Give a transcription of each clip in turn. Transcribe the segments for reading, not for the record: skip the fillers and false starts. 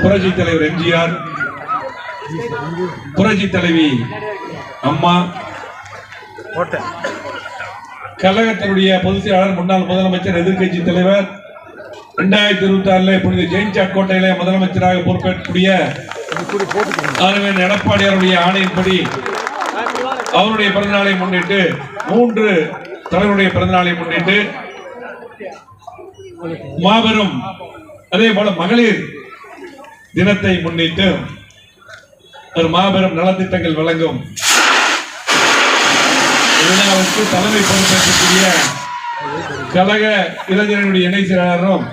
புரட்சி தலைவர் எம்ஜிஆர், புரட்சி தலைவி அம்மா, கழகத்தினுடைய பொதுச் செயலாளர், முன்னாள் முதலமைச்சர், எதிர்கட்சி தலைவர், 2026 புனித ஜெயின்சாட் கோட்டையிலே முதலமைச்சராக பொறுப்பேற்கக்கூடிய எடப்பாடியாருடைய ஆணையின்படி அவருடைய பிறந்தநாளை முன்னிட்டு 3 தலைவருடைய பிறந்தநாளை முன்னிட்டு மாபெரும், அதே போல மகளிர் தினத்தை முன்னிட்டு ஒரு மாபெரும் நலத்திட்டங்கள் வழங்கும் விழாவுக்கு தலைமை பொறுப்பேற்கக்கூடிய கழக இளைஞர்களுடைய இணை செயலாளரும்,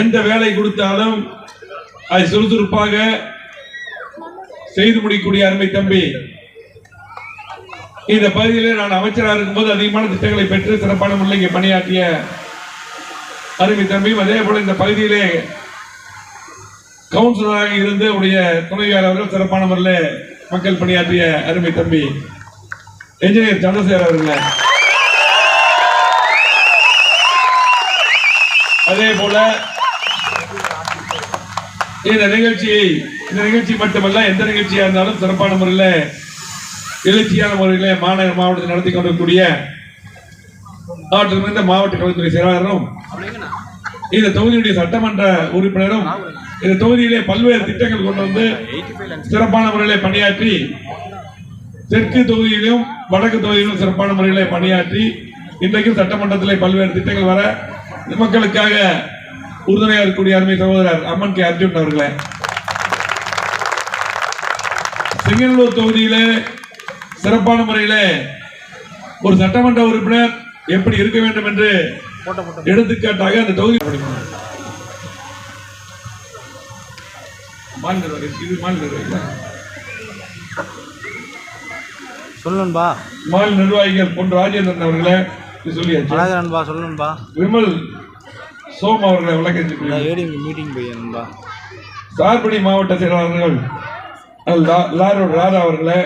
எந்த வேலை கொடுத்தாலும் அதை சுறுசுறுப்பாக செய்து முடிக்கக்கூடிய அருமை தம்பி, இந்த பகுதியிலே நான் அமைச்சராக இருக்கும்போது அதிகமான திட்டங்களை பெற்று சிறப்பான முறையில் பணியாற்றிய அருமை தம்பி, அதே போல இந்த பகுதியிலே கவுன்சிலராக இருந்து உடைய துணைவியாளர்கள் சிறப்பான முறையில் மக்கள் பணியாற்றிய அருமை தம்பி என்ஜினியர் சந்திரசேகர் அவர்கள், அதே போல இந்த நிகழ்ச்சி மட்டுமல்ல, எந்த நிகழ்ச்சியா இருந்தாலும் சிறப்பான முறையில் எழுச்சியான முறையில் மாநகர் மாவட்டத்தில் நடத்தி கொண்டிருக்கூடிய ஆற்றல் மாவட்ட கல்வித்துறை செயலாளரும், இந்த தொகுதியுடைய சட்டமன்ற உறுப்பினரும், இந்த தொகுதியிலே பல்வேறு திட்டங்கள் கொண்டு வந்து சிறப்பான முறையில் பணியாற்றி, தெற்கு தொகுதியிலும் வடக்கு தொகுதியிலும் சிறப்பான முறையில் பணியாற்றி, இன்றைக்கும் சட்டமன்றத்தில் பல்வேறு திட்டங்கள் வர மக்களுக்காக உறுதுணையாக இருக்கக்கூடிய அருமை சகோதரர் அம்மன் கே அர்ஜுன் அவர்களே, செங்கநல்லூர் தொகுதியிலே சிறப்பான முறையில் ஒரு சட்டமன்ற உறுப்பினர் எப்படி இருக்க வேண்டும் என்று எடுத்துக்காட்டாக அந்த தொகுதி மாநில நிர்வாகிகள் பொன் ராஜேந்திரன் அவர்களை சொல்லியாச்சு, விமல் சோம் அவர்களை விளக்க சார்படி மாவட்ட செயலாளர்கள் ராதா அவர்களை,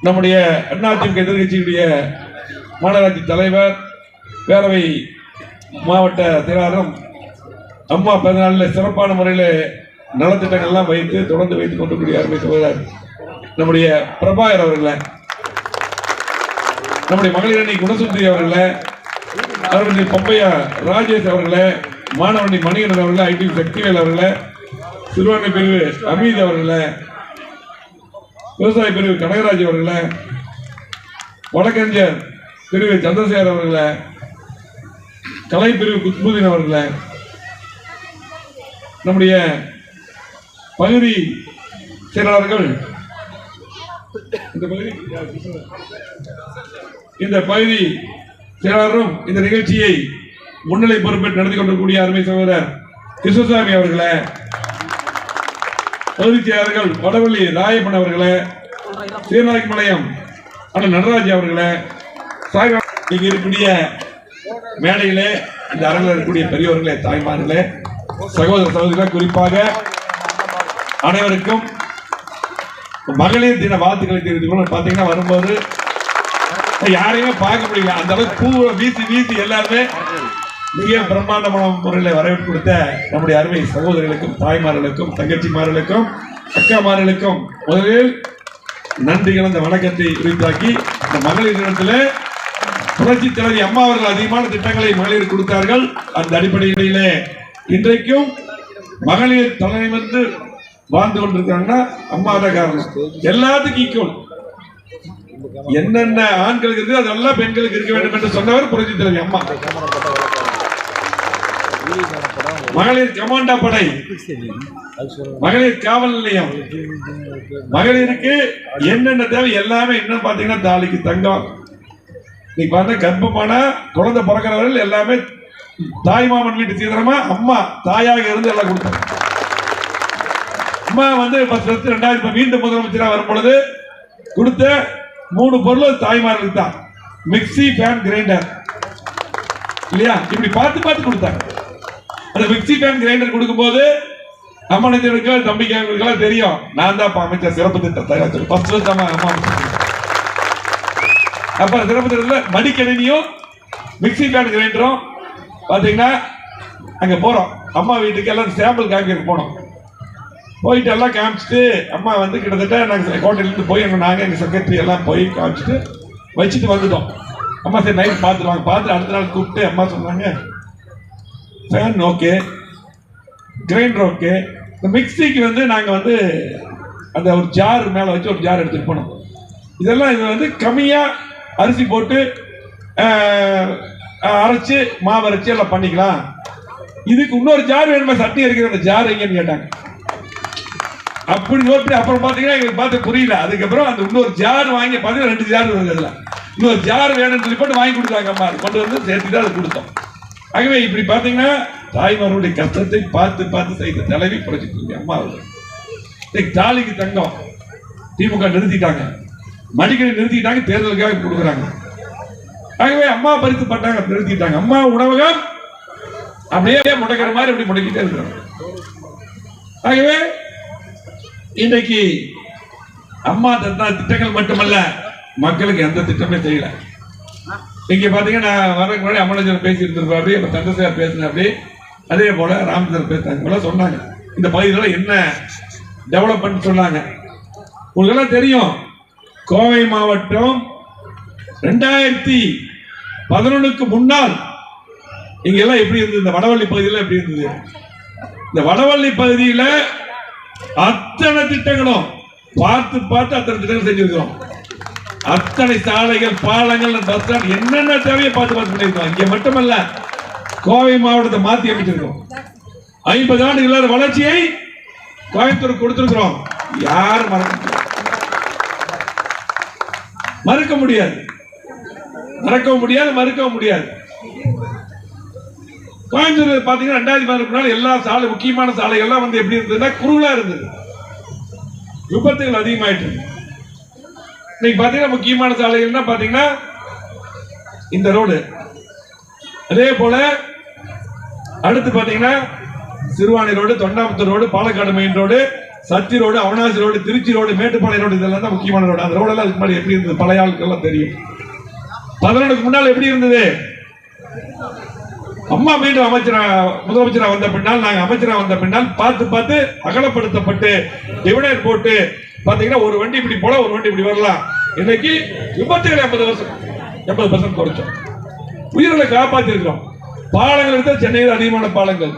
நம்முடைய அதிமுக எதிர்கட்சியுடைய மாநகராட்சி தலைவர், பேரவை மாவட்ட செயலாளரும், அம்மா பிறந்தநாளில் சிறப்பான முறையில் நலத்திட்டங்கள் எல்லாம் வைத்து தொடர்ந்து வைத்துக் கொண்டிருக்கூடிய அருமை சகோதரர் நம்முடைய பிரபாகர் அவர்களை, நம்முடைய மகளிர் அணி குணசுந்தரி அவர்களை, அருணி பொம்பையா ராஜேஷ் அவர்களை, மாணவனி மணிகண்டன் அவர்களை, ஐடி சக்திவேல் அவர்களை, சிறுபான்மை பிரிவு அமீத் அவர்களை, விவசாய பிரிவு கனகராஜ் அவர்களை, வழக்கறிஞர் பிரிவு சந்திரசேகர் அவர்களை, கலை பிரிவு குத்புதீன் அவர்களை, நம்முடைய பகுதி செயலாளர்கள், இந்த பகுதி செயலாளரும் இந்த நிகழ்ச்சியை முன்னிலை பொறுப்பேற்று நடத்தி கொண்டிருக்கூடிய அருமை சகோதரர் கிருஷ்ணசாமி அவர்களை, பகுதி செயலாளர்கள் வடவள்ளி ராயப்பன் அவர்களை, சீர்நாயக்கமலையம் அண்ணன் நடராஜ் அவர்களை, இங்க இருக்கக்கூடிய மேடையிலே இந்த அரங்கில் இருக்கக்கூடிய பெரியவர்களே, தாய்மார்களே, சகோதர சகோதரிகளே, குறிப்பாக அனைவருக்கும் மகளிர் தின வாழ்த்துக்களை தெரிவித்துக் பார்த்தீங்கன்னா வரும்போது யாரையுமே பார்க்க முடியல, அந்த அளவுக்கு பூவை வீசி வீசி எல்லாருமே மிக பிரம்மாண்டமான முறையில் வரவேற்பு கொடுத்த நம்முடைய அருமை சகோதரிகளுக்கும், தாய்மார்களுக்கும், தங்கச்சிமார்களுக்கும், அக்காமார்களுக்கும் முதலில் நன்றி கலந்த வணக்கத்தை உரித்தாக்கி, இந்த மகளிர் தினத்தில் புரட்சி தலைவி அம்மா அவர்கள் அதிகமான திட்டங்களை மகளிர் கொடுத்தார்கள். அந்த அடிப்படையிலே இன்றைக்கும் மகளிர் தலைநிமிர்ந்து வாழ்ந்து கொண்டிருக்காங்கன்னா அம்மா தான் காரணம். எல்லாத்துக்கும் ஈக்குவல், என்னென்ன ஆண்களுக்கு இருக்கு அதெல்லாம் பெண்களுக்கு இருக்க வேண்டும் என்று சொன்னவர் புரட்சி தலைவி அம்மா. மகளிர் கமாண்டா படை, மகளிர் காவல் நிலையம், மகளிருக்கு என்னென்ன தேவை எல்லாமே. இன்னும் பாத்தீங்கன்னா தாலிக்கு தங்கம், நீங்க பார்த்தா கர்ப்பமான குழந்தை பிறக்கிறவர்கள் எல்லாமே தாய்மாமன் வீட்டு சீதனமா அம்மா தாயாக இருந்து எல்லாம் கொடுத்தாங்க. அம்மா வந்து 2000 மீண்டும் முதலமைச்சராக வரும் பொழுது கொடுத்த 3 பொருள் தாய்மார்களுக்கு தான். மிக்சி, ஃபேன், கிரைண்டர் இல்லையா, இப்படி பார்த்து பார்த்து கொடுத்தாங்க. அந்த மிக்சி, ஃபேன், கிரைண்டர் கொடுக்கும் போது அம்மனுக்கு தம்பிக்கு தெரியும், நான் தான் அமைச்சர் சிறப்பு திட்டம் அம்மா. அப்ப சிறப்பு திட்டத்தில் மடிக்கணினியும் மிக்சி, ஃபேன், கிரைண்டரும் பாத்தீங்கன்னா அங்க போறோம், அம்மா வீட்டுக்கு எல்லாம் சாம்பிள் காமிக்க போனோம். போயிட்டு எல்லாம் காமிச்சிட்டு அம்மா வந்து கிட்டத்தட்ட நாங்கள் ஹோட்டலுக்கு போய் நாங்கள் எங்கள் செக்ரட்டரி எல்லாம் போய் காமிச்சிட்டு வச்சுட்டு வந்துட்டோம். அம்மா சரி நைட் பார்த்துருவாங்க. பார்த்து அடுத்த நாள் கூப்பிட்டு அம்மா சொன்னாங்க, ஃபேன் ஓகே, கிரைண்டர் ஓகே, இந்த மிக்சிக்கு வந்து நாங்கள் வந்து அந்த ஒரு ஜார் மேலே வச்சு ஒரு ஜார் எடுத்துட்டு போனோம். இதெல்லாம் இது வந்து கம்மியாக அரிசி போட்டு அரைச்சி மாவு அரைச்சி எல்லாம் பண்ணிக்கலாம். இதுக்கு இன்னொரு ஜார் வேணுமா, சட்னி அரைக்கிற அந்த ஜார் எங்கன்னு கேட்டாங்க. அப்படி நோட்டு அப்புறம் பார்த்தீங்கன்னா எங்களுக்கு பார்த்து புரியல. அதுக்கப்புறம் அந்த இன்னொரு ஜார் வாங்கி பார்த்தீங்கன்னா 2 ஜார் வருது. இன்னொரு ஜார் வேணும்னு சொல்லி போட்டு வாங்கி கொடுத்தாங்க. அம்மா கொண்டு வந்து சேர்த்து தான் அதை கொடுத்தோம். ஆகவே இப்படி பார்த்தீங்கன்னா தாய்மார்களுடைய கஷ்டத்தை பார்த்து பார்த்து செய்த தலைவி புரட்சிட்டு அம்மா அவர்கள். தாலிக்கு தங்கம் திமுக நிறுத்திட்டாங்க, மடிக்கடி நிறுத்திட்டாங்க, தேர்தலுக்காக கொடுக்குறாங்க. ஆகவே அம்மா பரிசு பட்டாங்க நிறுத்திட்டாங்க. அம்மா உணவகம் அப்படியே முடக்கிற மாதிரி அப்படி முடக்கிட்டே இருக்கிறாங்க. ஆகவே இன்றைக்கு அம்மா திட்டங்கள் மட்டுமல்ல, மக்களுக்கு எந்த திட்டமே செய்யல. இங்க பாத்தீங்கன்னா வரக்கு முன்னாடி அமலஜன் பேசி இருந்திருப்பாரு, இப்ப சந்திரசேகர் பேசினாரு, அதே போல ராமச்சந்திரன் பேசினாங்க போல சொன்னாங்க. இந்த பகுதியில் என்ன டெவலப்மெண்ட் சொன்னாங்க. உங்களுக்கு எல்லாம் தெரியும், கோவை மாவட்டம் 2011க்கு முன்னால் இங்க எல்லாம் எப்படி இருந்தது, இந்த வடவள்ளி பகுதியில் எப்படி இருந்தது. இந்த வடவள்ளி பகுதியில் அத்தனை திட்டங்களும் பார்த்து பார்த்து அத்தனை திட்டங்கள் செஞ்சிருக்கிறோம். அத்தனை சாலைகள், பாலங்கள், பஸ் ஸ்டாண்ட் என்னென்ன தேவையை பார்த்து பார்த்து பண்ணியிருக்கோம். இங்க மட்டுமல்ல, கோவை மாவட்டத்தை மாற்றி அமைச்சிருக்கோம். 50 ஆண்டு இல்லாத வளர்ச்சியை கோயம்புத்தூர் கொடுத்திருக்கிறோம். யாரும் மறுக்க முடியாது, மறக்கவும் முடியாது, மறுக்கவும் முடியாது. கோயம்புத்தூர் பாத்தீங்கன்னா 2016 எல்லா சாலை, முக்கியமான சாலைகள்லாம் வந்து எப்படி இருந்ததுன்னா குறுகலா இருந்தது, விபத்துகள் அதிகமாயிட்டு. இன்னைக்கு பாத்தீங்கன்னா முக்கியமான சாலைகள்னா பாத்தீங்கன்னா இந்த ரோடு, அதே போல அடுத்து பாத்தீங்கன்னா Siruvani road, Thondamuthur road, Palakkad main road, Sathy road, Avinashi road, Trichy road, Mettupalayam road, இதெல்லாம் தான் முக்கியமான ரோடு. அந்த ரோடெல்லாம் இதுக்கு முன்னாடி எப்படி இருந்தது பழைய ஆளுக்கெல்லாம் தெரியும். 11க்கு முன்னால் எப்படி இருந்தது. அம்மா மீண்டும் முதலமைச்சரா வந்த பின்னால், நாங்க அமைச்சரா வந்த பின்னால் பார்த்து பார்த்து அகலப்படுத்தப்பட்டு டிவைடர் போட்டு பாத்தீங்கன்னா ஒரு வண்டி இப்படி போல, ஒரு வண்டி இப்படி வரலாம். இன்னைக்கு விபத்துகளை 80% குறைச்சோம். உயிர்களை காப்பாற்றி இருக்கிறோம். பாலங்கள் எடுத்த சென்னையில் அதிகமான பாலங்கள்.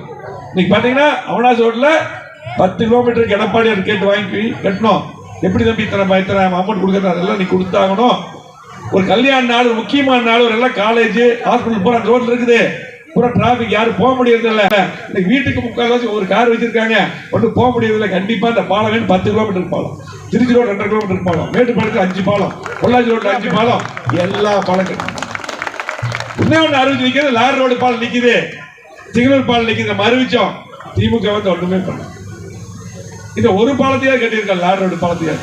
இன்னைக்கு பாத்தீங்கன்னா அவனாசி ரோட்ல 10 கிலோமீட்டருக்கு எடப்பாடியார் கேட்டு வாங்கி கட்டணும். எப்படி தம்பி இத்தனை அமௌண்ட் கொடுக்கறது, அதெல்லாம் நீ கொடுத்தாகணும். ஒரு கல்யாண நாள், ஒரு முக்கியமான நாள், ஒரு எல்லாம் காலேஜ், ஹாஸ்பிட்டல் போற அந்த ரோட்ல இருக்குது. பூரா டிராபிக், யாரும் போக முடியறது இல்ல. வீட்டுக்கு 3/4 ஒரு கார் வச்சிருக்காங்க, ஒன்றும் போக முடியறது இல்லை. கண்டிப்பா இந்த பாலம் வேணும். 10 கிலோமீட்டருக்கு பாலம், திருச்சி ரோடு 2.5 கிலோமீட்டருக்கு பாலம், மேட்டுப்பாளையத்தில் 5 பாலம், பொள்ளாச்சி ரோட்ல 5 பாலம், எல்லா பாலம். இன்னொன்று அறிவிச்சு நிற்கிறது, லாரி ரோடு பாலம் நிற்குது, சிக்னல் பாலம் நிற்குது. நம்ம அறிவிச்சோம், திமுக வந்து ஒன்றுமே பண்ண. இந்த ஒரு பாலத்தையா கட்டியிருக்கோம், லாரி ரோடு பாலத்தையா.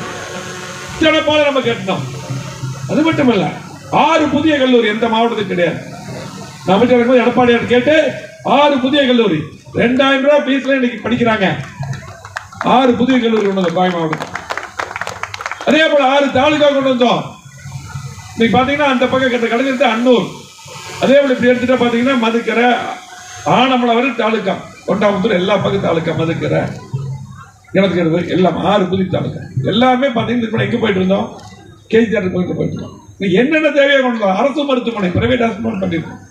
இத்தனை பாலம் நம்ம கட்டணும். அது மட்டும் இல்ல, 6 புதிய கல்லூரி எந்த மாவட்டத்துக்கு கிடையாது. அமைச்சர் எடப்பாடியார் கேட்டு 6 புதிய கல்லூரி, 2000 ரூபாய் பீஸ்ல இன்னைக்கு படிக்கிறாங்க. 6 புதிய கல்லூரி கொண்டு வந்தோம் கோவை மாவட்டம். அதே போல 6 தாலுகா கொண்டு வந்தோம். இன்னைக்கு பாத்தீங்கன்னா அந்த பக்கம் கிட்ட கிடைக்கிறது அன்னூர். அதே போல இப்படி எடுத்துட்டா பாத்தீங்கன்னா மதுக்கரை, ஆனமலை வரை தாலுகா, தொண்டாமுத்தூர் எல்லா பக்கம் தாலுகா, மதுக்கரை, கிணத்துக்கரை, எல்லாம் 6 புதிய தாலுகா. எல்லாமே பாத்தீங்கன்னா எங்க போயிட்டு இருந்தோம், கேஜி தேட்டர் போயிட்டு இருந்தோம். என்னென்ன தேவையை கொண்டு வந்தோம். அரசு மருத்துவமனை, பிரைவேட் ஹாஸ்பிட்டல் பண்ணிருக்கோம்.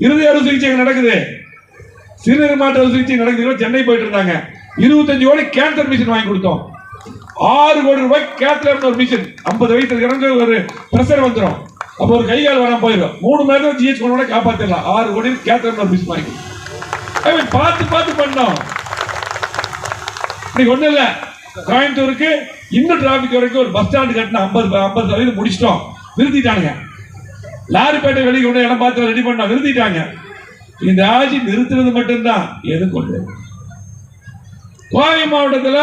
இருதய அறுவை சிகிச்சை நடக்குது, சிறுநீர் மாற்று அறுவை சிகிச்சை நடக்குது. சென்னை போயிட்டு இருந்தாங்க, 25 கோடி கேன்சர் மிஷின் வாங்கி கொடுத்தோம். 6 கோடி ரூபாய் கேன்சர் ஒரு மிஷின். 50 வயசுல இறங்க ஒரு பிரஷர் வந்துடும், அப்போ ஒரு கை கால் வராம போயிடும். 3 மணி நேரம் ஜிஹெச் கொண்டு காப்பாத்திடலாம். 6 கோடி கேன்சர் ஒரு மிஷின் வாங்கி பார்த்து பார்த்து பண்ணோம். இன்னைக்கு ஒண்ணு இல்ல, கோயம்புத்தூருக்கு இன்னும் டிராபிக் வரைக்கும் ஒரு பஸ் ஸ்டாண்ட் கட்டின 50% முடிச்சிட்டோம். நிறுத்திட்டாங்க. லாரிப்பேட்டை வெளியே கொண்டு இடம் பார்த்து ரெடி பண்ண நிறுத்திட்டாங்க. இந்த ஆட்சி நிறுத்துறது மட்டும்தான் எது கொண்டு. கோவை மாவட்டத்தில்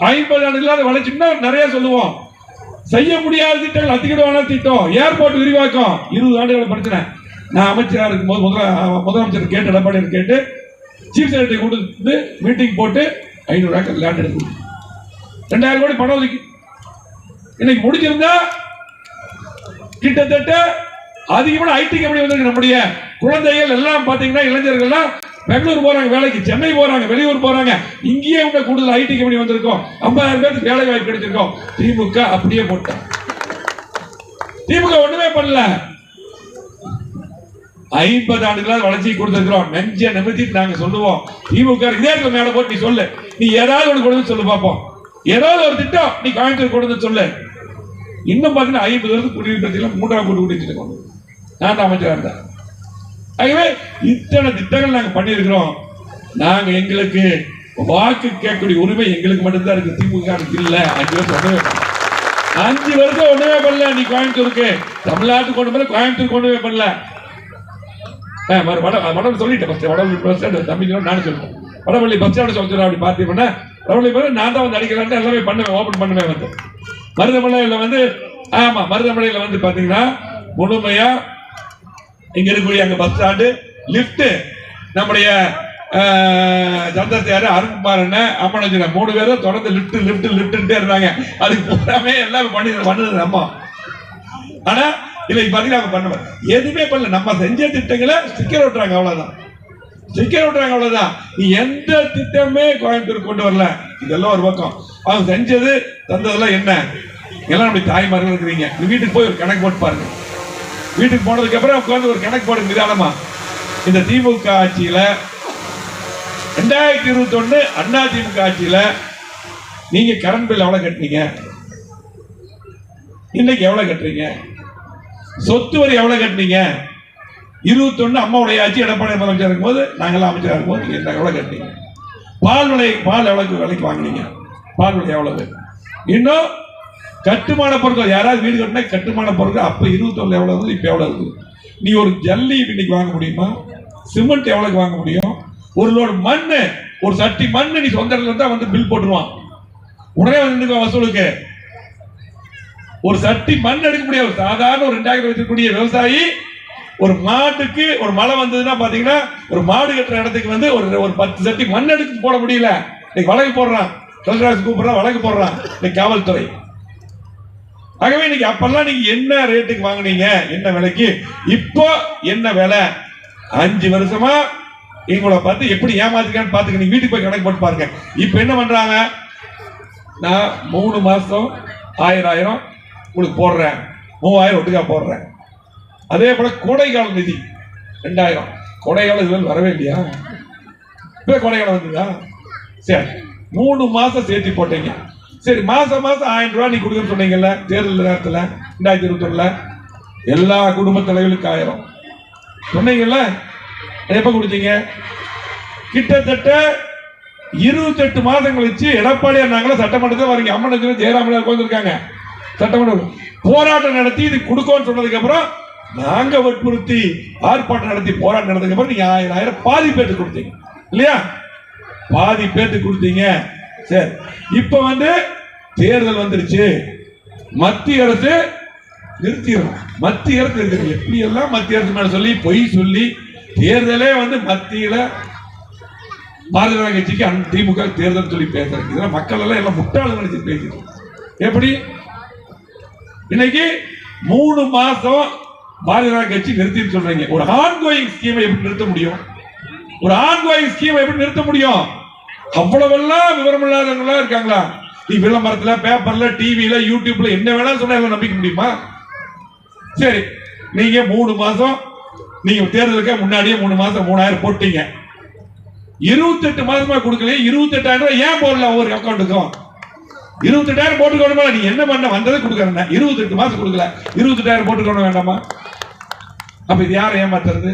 50 ஆண்டு இல்லாத வளர்ச்சின்னா நிறைய சொல்லுவோம். செய்ய முடியாத திட்டங்கள், அதிகமான திட்டம், ஏர்போர்ட் விரிவாக்கம் 20 ஆண்டுகளை படிச்சேன். நான் அமைச்சராக இருக்கும்போது முதலமைச்சர் கேட்டு, எடப்பாடியார் கேட்டு, சீஃப் செக்ரட்டரி கொடுத்து மீட்டிங் போட்டு 500 ஏக்கர் லேண்ட் எடுத்து 2000 கோடி பணம் ஒதுக்கி இன்னைக்கு முடிச்சிருந்தா கிட்டத்தட்ட அதிகமான ஐடி கம்பெனி வந்திருக்கு. நம்முடைய குழந்தைகள் எல்லாம் பாத்தீங்கன்னா இளைஞர்கள்லாம் பெங்களூர் போறாங்க வேலைக்கு, சென்னை போறாங்க, வெளியூர் போறாங்க. இங்கேயே உங்க கூடுதல் ஐடி கம்பெனி வந்திருக்கோம், 50,000 பேருக்கு வேலை வாய்ப்பு கிடைச்சிருக்கோம். திமுக அப்படியே போட்டான். திமுக ஒண்ணுமே பண்ணல. 50 ஆண்டுகளாக வளர்ச்சி கொடுத்திருக்கிறோம். நெஞ்ச நிமித்திட்டு நாங்க சொல்லுவோம், திமுக இதே மேல போட்டு நீ சொல்லு, நீ ஏதாவது ஒன்று கொண்டு சொல்லு பார்ப்போம். ஏதாவது ஒரு திட்டம் நீ கோயம்புத்தூர் கொண்டு சொல்லு. இன்னும் பாத்தீங்கன்னா 50 வருஷத்துக்கு குடியிருப்பதில் 3ஆம் கூட்டு குடியிருக்கோம். நான் தான் அமைச்சராக இருந்தேன். ஆகவே இத்தனை திட்டங்கள் நாங்க பண்ணியிருக்கிறோம். நாங்க எங்களுக்கு வாக்கு கேட்கக்கூடிய உரிமை எங்களுக்கு மட்டும்தான் இருக்கு, திமுக இல்ல. 5 வருஷம் ஒண்ணுமே பண்ணல. நீ கோயம்புத்தூருக்கு, தமிழ்நாட்டுக்கு கொண்டு போல கோயம்புத்தூர் கொண்டு பண்ணல. வடபள்ளி சொல்லிட்டேன், வடபள்ளி பஸ் ஸ்டாண்ட் தம்பி நானும் சொல்லுவேன். வடபள்ளி பஸ் ஸ்டாண்ட் சொல்றேன். அப்படி பார்த்தீங்கன்னா வடபள்ளி பஸ் நான் தான் வந்து அடிக்கலான்ட்டு எல்லாமே பண்ணுவேன், ஓபன் பண்ணுவேன். வந்து மருதமலையில வந்து ஆமா மருதமலையில வந்து பாத்தீங்கன்னா முழுமையா இங்க இருக்கக்கூடிய அங்க பஸ் ஸ்டாண்டு லிப்ட் நம்முடைய சந்திரசேகர் அருண்குமார் அம்மனஞ்சன 3 பேரும் தொடர்ந்து லிப்ட் லிப்ட் லிப்ட் இருந்தாங்க. அதுக்கு பூராமே எல்லாமே பண்ணது நம்ம. ஆனா இல்ல பாத்தீங்கன்னா பண்ணுவேன் எதுவுமே பண்ணல. நம்ம செஞ்ச திட்டங்களை ஸ்டிக்கர் ஓட்டுறாங்க, அவ்வளவுதான். ஸ்டிக்கர் ஓட்டுறாங்க, அவ்வளவுதான். நீ எந்த திட்டமே கோயம்புத்தூர் கொண்டு வரல. இதெல்லாம் ஒரு பக்கம். அவங்க செஞ்சது தந்ததெல்லாம் என்ன? எல்லாம் அப்படி தாய்மார்கள் இருக்கிறீங்க. நீ வீட்டுக்கு போய் ஒரு கணக்கு போட்டு பாருங்க. வீட்டுக்கு போனதுக்கு அப்புறம் உட்கார்ந்து ஒரு கணக்கு போடுங்க நிதானமா. இந்த திமுக ஆட்சியில 2021 அண்ணா திமுக ஆட்சியில நீங்க கரண்ட் பில் எவ்வளவு கட்டுறீங்க? இன்னைக்கு எவ்வளவு கட்டுறீங்க? சொத்து வரி எவ்வளவு கட்டுறீங்க? 21 அம்மாவுடைய ஆட்சி எடப்பாடி முதலமைச்சர் இருக்கும்போது நாங்கெல்லாம் அமைச்சராக இருக்கும்போது நீங்க எவ்வளவு கட்டுறீங்க? பால் எவ்வளவு விலைக்கு வாங்கினீங்க? பால் விலை எவ்வளவு? இன்னும் கட்டுமான பொருட்கள் யாராவது வீடு கட்டினா கட்டுமான பொருட்கள் அப்ப 21 எவ்வளவு இருந்து இப்ப எவ்வளவு இருக்கு? நீ ஒரு ஜல்லி இன்னைக்கு வாங்க முடியுமா? சிமெண்ட் எவ்வளவு வாங்க முடியும்? ஒரு லோடு மண்ணு, ஒரு சட்டி மண்ணு நீ சொந்த இடத்துல தான் வந்து பில் போட்டுருவான். உடனே வந்து வசூலுக்கு ஒரு சட்டி மண் எடுக்க முடியாது. சாதாரண ஒரு 2 ஏக்கர் வச்சிருக்கக்கூடிய விவசாயி ஒரு மாட்டுக்கு ஒரு மழை வந்ததுன்னா பாத்தீங்கன்னா ஒரு மாடு கட்டுற இடத்துக்கு வந்து ஒரு 10 சட்டி மண் எடுக்க போட முடியல. இன்னைக்கு வழக்கு போடுறான், கலெக்டர் கூப்பிடுறான், வழக்கு போடுறான் இன்னைக்கு காவல்துறை. ஆகவே இன்னைக்கு அப்பெல்லாம் நீங்க என்ன ரேட்டுக்கு வாங்குனீங்க, என்ன விலைக்கு, இப்போ என்ன விலை? 5 வருஷமா எங்களை பார்த்து எப்படி ஏமாத்திக்கான்னு பாத்துக்க. நீங்க வீட்டுக்கு போய் கணக்கு போட்டு பாருங்க. இப்ப என்ன பண்றாங்க? நான் 3 மாசம் 1000 உங்களுக்கு போடுறேன், 3000 ஒட்டுக்கா போடுறேன். அதே போல கோடைக்கால நிதி 2000. கோடைக்கால இதுவரை வரவே இல்லையா? இப்ப கோடைக்காலம் வந்துதா? சரி, 3 மாசம் சேர்த்து போட்டீங்க. சரி, மாசம் 1000 ரூபாய் நீ கொடுக்குன்னு சொன்னீங்கல்ல தேர்தல் நேரத்தில் 2021 எல்லா குடும்ப தலைவர்களுக்கு 1000 சொன்னீங்கல்ல. எப்ப கொடுத்தீங்க? கிட்டத்தட்ட 28 மாதம் கழிச்சு எடப்பாடியார் நாங்களும் சட்டமன்றத்தில் வரீங்க. அம்மன் ஜெயராமன் உட்கார்ந்துருக்காங்க. சட்டமன்றம் போராட்டம் நடத்தி இது கொடுக்கோன்னு சொன்னதுக்கு அப்புறம் நாங்க வற்புறுத்தி ஆர்ப்பாட்டம் நடத்தி போராட்டம் நடந்ததுக்கு அப்புறம் நீங்க 1000 பாதி பேருக்கு கொடுத்தீங்க இல்லையா? பாதி பேருக்கு கொடுத்தீங்க. சரி, இப்ப வந்து தேர்தல் வந்துருச்சு, மத்திய அரசு நிறுத்திடும். மத்திய அரசு நிறுத்தி எப்படி எல்லாம் மத்திய அரசு மேல சொல்லி பொய் சொல்லி தேர்தலே வந்து மத்தியில பாரதிய ஜனதா கட்சிக்கு திமுக தேர்தல் சொல்லி பேசுறாங்க. இதெல்லாம் மக்கள் எல்லாம் முட்டாள நினைச்சு பேசுறோம். எப்படி இன்னைக்கு 3 மாசம் பாரதிய ஜனதா கட்சி நிறுத்தின்னு சொல்றீங்க? ஒரு ஆன்கோயிங் ஸ்கீமை எப்படி நிறுத்த முடியும்? ஒரு ஆன்கோயிங் ஸ்கீமை எப்படி நிறுத்த முடியும்? அவ்வளவெல்லாம் விவரம் இல்லாதவங்களா இருக்காங்களா? நீ விளம்பரத்துல, பேப்பர்ல, டிவில, யூடியூப்ல என்ன வேணாலும் சொன்னா எல்லாம் நம்பிக்க முடியுமா? சரி, நீங்க 3 மாசம் நீங்க தேர்தலுக்கு முன்னாடியே 3 மாசம் 3000 போட்டீங்க. 28 மாசமா கொடுக்கல. 28,000 ரூபாய் ஏன் போடல? ஒவ்வொரு அக்கௌண்ட்டுக்கும் 28,000 போட்டுக்கணும். நீ என்ன பண்ண வந்ததை கொடுக்கற? 28 மாசம் கொடுக்கல, 28,000 போட்டுக்கணும் வேண்டாமா? அப்ப இது யாரை ஏமாத்துறது?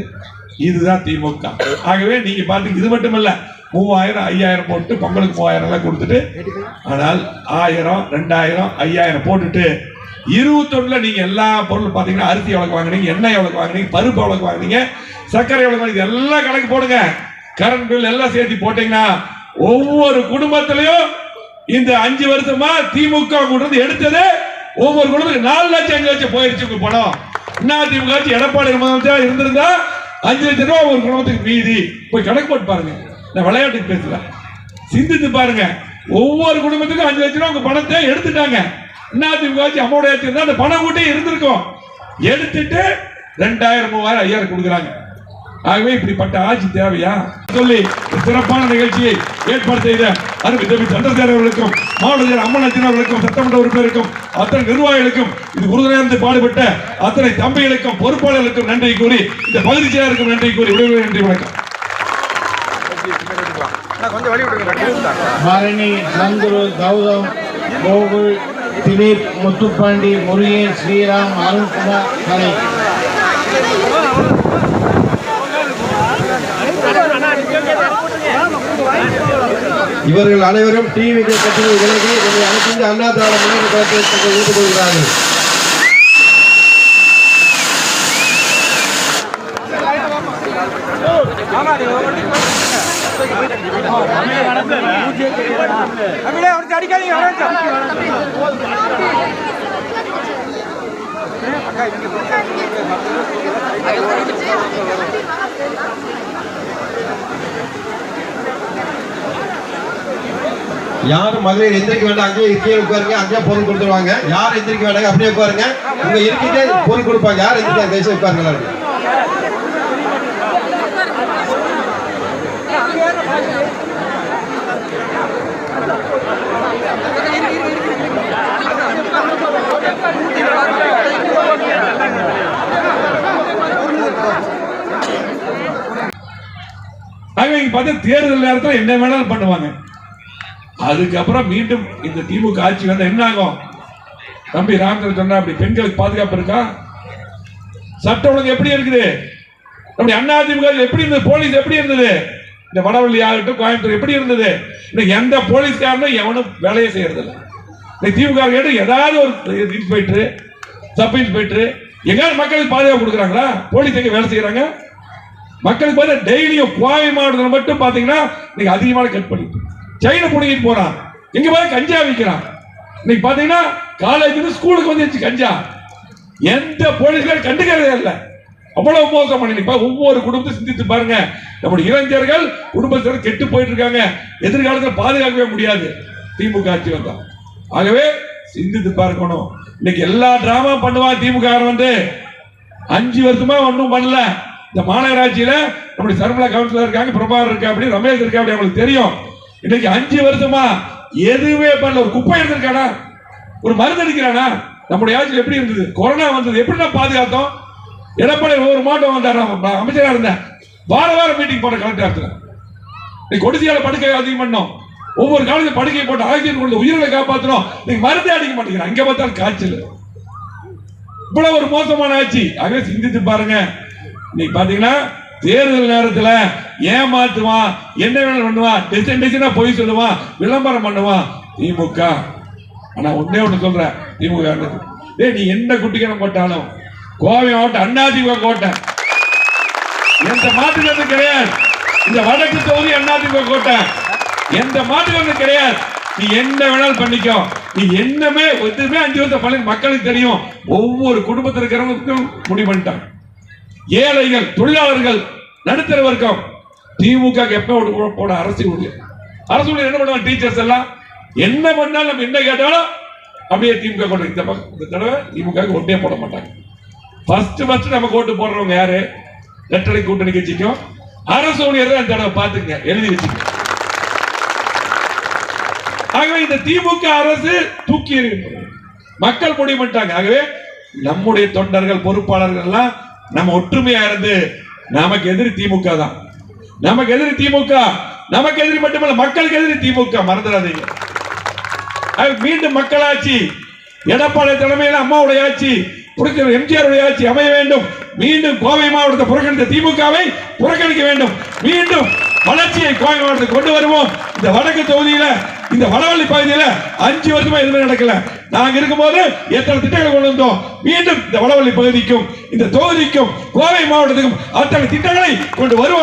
இதுதான் திமுக. ஆகவே நீங்க பாத்தீங்க, இது மட்டும் இல்ல, 3000 5000 போட்டு பொங்கலுக்கு 3000 எல்லாம் கொடுத்துட்டு, ஆனால் 1000 2000 5000 போட்டுட்டு 21 நீங்க எல்லா பொருளும் பாத்தீங்கன்னா அரிசி எவ்வளவு வாங்குனீங்க, எண்ணெய் எவ்வளவு வாங்குனீங்க, பருப்பு எவ்வளவு வாங்குனீங்க, சர்க்கரை எவ்வளவு வாங்குனீங்க, எல்லாம் கணக்கு போடுங்க. கரண்ட் பில் எல்லாம் சேர்த்து போட்டீங்கன்னா ஒவ்வொரு குடும்பத்திலையும் இந்த 5 வருஷமா திமுக எடுத்தது ஒவ்வொரு குடும்பத்துக்கு 4 லட்சம் 5 லட்சம் போயிருச்சு பணம். என்ன திமுக எடப்பாடி முதலமைச்சர் இருந்திருந்தா 5 லட்சம் ரூபாய் ஒரு குடும்பத்துக்கு மீதி. போய் கணக்கு போட்டு பாருங்க. நான் விளையாட்டுக்கு பேசல, சிந்தித்து பாருங்க. ஒவ்வொரு குடும்பத்துக்கும் 5 லட்சம் ரூபாய் உங்க பணத்தை எடுத்துட்டாங்க. என்ன திமுக அம்மாவுடைய அந்த பணம் கூட்டி இருந்திருக்கும். எடுத்துட்டு 2000 3000 5000 கொடுக்குறாங்க. ஆகவே இப்படிப்பட்ட ஆட்சி தேவையா சொல்லி சிறப்பான நிகழ்ச்சியை ஏற்பாடு செய்த அருமை தம்பி சந்திரசேகர் அவர்களுக்கும் மாவட்ட அம்மன் அவர்களுக்கும் சட்டமன்ற உறுப்பினருக்கும் அத்தனை நிர்வாகிகளுக்கும் இது உறுதுணையாக பாடுபட்ட அத்தனை தம்பிகளுக்கும் பொறுப்பாளர்களுக்கும் நன்றி கூறி இந்த பகுதி செயலருக்கும் நன்றி கூறி விடைபெறுகிறேன். நன்றி, வணக்கம். பரணி, சந்துரு, கௌதம், கோகுல், திலீப், முத்துப்பாண்டி, முருகன், ஸ்ரீராம், அருண்குமார், கலை. இவர்கள் அனைவரும் டிவி கட்சியில் விலகி அனைத்து அண்ணா திராவிட முன்னேற்ற கழகத்தில் ஈடுபடுகிறார்கள். யாரும் மகளிர் எந்திரிக்க வேண்டாம், அங்கேயே கீழே உட்காருங்க, அங்கேயே பொருள் கொடுத்துருவாங்க. யார் எந்திரிக்க வேண்டாங்க, அப்படியே உட்காருங்க. உங்க இருக்கிட்டே பொருள் கொடுப்பாங்க. யார் எந்திரிக்க தேசிய உட்காருங்க. தேர்தல் நேரத்தில் என்ன வேணாலும் பண்ணுவாங்க. அதுக்கப்புறம் மீண்டும் இந்த திமுக ஆட்சி வந்தா என்ன ஆகும்? தம்பி ராமச்சந்திரன் சொன்னா அப்படி பெண்களுக்கு பாதுகாப்பு இருக்கா? சட்ட ஒழுங்கு எப்படி இருக்குது? நம்முடைய அண்ணா திமுக எப்படி இருந்தது? போலீஸ் எப்படி இருந்தது? இந்த வடவள்ளி ஆகட்டும், கோயம்புத்தூர் எப்படி இருந்தது? எந்த போலீஸ்காரனும் எவனும் வேலையை செய்யறது இல்லை. திமுக கேட்டு ஏதாவது ஒரு இன்ஸ்பெக்டர், சப் இன்ஸ்பெக்டர் எங்காவது மக்களுக்கு பாதுகாப்பு கொடுக்குறாங்களா? போலீஸ் எங்க வேலை செய்யறாங்க? மக்களுக்கு பார்த்தா டெய்லியும் கோவை மாவட்டத்தில் மட்டும் பாத்தீங்கன்னா நீங்க அதிகமான கட் பண்ணி சைன புடிங்கிட்டு போறான். எங்க போய் கஞ்சா விற்கிறான். இன்னைக்கு பாத்தீங்கன்னா காலேஜ் ஸ்கூலுக்கு வந்துச்சு கஞ்சா. எந்த போலீஸ்கார் கண்டுக்கிறதே இல்லை. அவ்வளவு மோசம் பண்ணி ஒவ்வொரு குடும்பத்தை சிந்தித்து பாருங்க. நம்முடைய இளைஞர்கள் குடும்பத்தினர் கெட்டு போயிட்டு இருக்காங்க. எதிர்காலத்தில் பாதுகாக்கவே முடியாது திமுக ஆட்சி வந்தா. ஆகவே சிந்தித்து பார்க்கணும். இன்னைக்கு எல்லா டிராமா பண்ணுவான் திமுக வந்து 5 வருஷமா ஒன்றும் பண்ணல. இந்த மாநகராட்சியில நம்முடைய சர்மலா கவுன்சிலர் இருக்காங்க, பிரபாகர் இருக்கா, அப்படி ரமேஷ் இருக்கா, அப்படி அவங்களுக்கு தெரியும். இன்னைக்கு 5 வருஷமா எதுவுமே பண்ணல. ஒரு குப்பை எடுத்திருக்கானா? ஒரு மருந்து அடிக்கிறானா? நம்முடைய ஆட்சி எப்படி இருந்தது? கொரோனா வந்தது எப்படி நான் பாதுகாத்தோம்? எடப்பாடி ஒரு மாவட்டம் வந்தார், அமைச்சரா இருந்தேன். வாரம் மீட்டிங் போன கலெக்டர் கொடிசியால படுக்கை அதிகம் பண்ணோம். ஒவ்வொரு காலத்துல படுக்கை போட்டு ஆக்சிஜன் கொண்டு உயிர்களை காப்பாற்றணும். நீங்க மருந்தே அடிக்க மாட்டேங்கிறேன். அங்க பார்த்தாலும் காய்ச்சல். இவ்வளவு ஒரு மோசமான ஆட்சி. ஆகவே சிந்தித்து பாருங்க. இன்னைக்கு பாத்தீங்கன்னா தேர்தல் நேரத்துல ஏமாத்துவான், என்ன வேணும் பண்ணுவான், டிசைனா போய் சொல்லுவான், விளம்பரம் பண்ணுவான் திமுக. ஆனா ஒன்னே ஒண்ணு சொல்றேன் திமுக, நீ என்ன குட்டிக்கணம் போட்டாலும் கோவை மாவட்டம் அண்ணா திமுக கோட்டை, எந்த மாற்று கிடையாது. இந்த வடக்கு தொகுதி அண்ணா திமுக கோட்டை, எந்த மாற்று கிடையாது. நீ என்ன வேணாலும் பண்ணிக்கோ. நீ என்னமே எதுவுமே 5 வருஷம் பண்ணி மக்களுக்கு தெரியும். ஒவ்வொரு குடும்பத்தில் இருக்கிறவங்களுக்கும் முடிவு பண்ணிட்டாங்க. ஏழைகள், தொழிலாளர்கள், நடுத்தர வர்க்கம் திமுக எப்ப போட அரசு ஊழியர் என்ன பண்ணுவாங்க? டீச்சர்ஸ் எல்லாம் என்ன பண்ணாலும் நம்ம என்ன கேட்டாலும் அப்படியே திமுக கொண்டு. இந்த தடவை திமுக ஒட்டே போட மாட்டாங்க. ஃபர்ஸ்ட் நம்ம ஓட்டு போடுறவங்க யாரு? ரெட்டலை கூட்டணி கட்சிக்கும் அரசு ஊழியர் தான் தடவை பார்த்துங்க, எழுதி வச்சுக்க. ஆகவே இந்த திமுக அரசு தூக்கி மக்கள் முடிவு பண்ணிட்டாங்க. ஆகவே நம்முடைய தொண்டர்கள், பொறுப்பாளர்கள் எல்லாம் நம்ம ஒற்றுமையா இருந்து, நமக்கு எதிரி திமுக தான். நமக்கு எதிரி திமுக, நமக்கு எதிரி மட்டுமல்ல மக்களுக்கு எதிரி திமுக. மறந்துடாதீங்க. மீண்டும் மக்களாட்சி, எடப்பாடி தலைமையில் அம்மாவுடைய ஆட்சி, எம்ஜிஆர் ஆட்சி அமைய வேண்டும். மீண்டும் கோவை மாவட்டத்தை புறக்கணித்த திமுகவை புறக்கணிக்க வேண்டும். மீண்டும் வளர்ச்சியை கோவை மாவட்டத்தை கொண்டு வருவோம். இந்த வடக்கு தொகுதியில, இந்த வடவள்ளி பகுதியில 5 வருஷமா எதுவுமே நடக்கல. நாங்க இருக்கும்போது எத்தனை திட்டங்கள் கொண்டு வந்தோம். மீண்டும் இந்த வடவள்ளி பகுதிக்கும் இந்த தொகுதிக்கும் கோவை மாவட்டத்துக்கும் அத்தனை திட்டங்களை கொண்டு வருவோம்.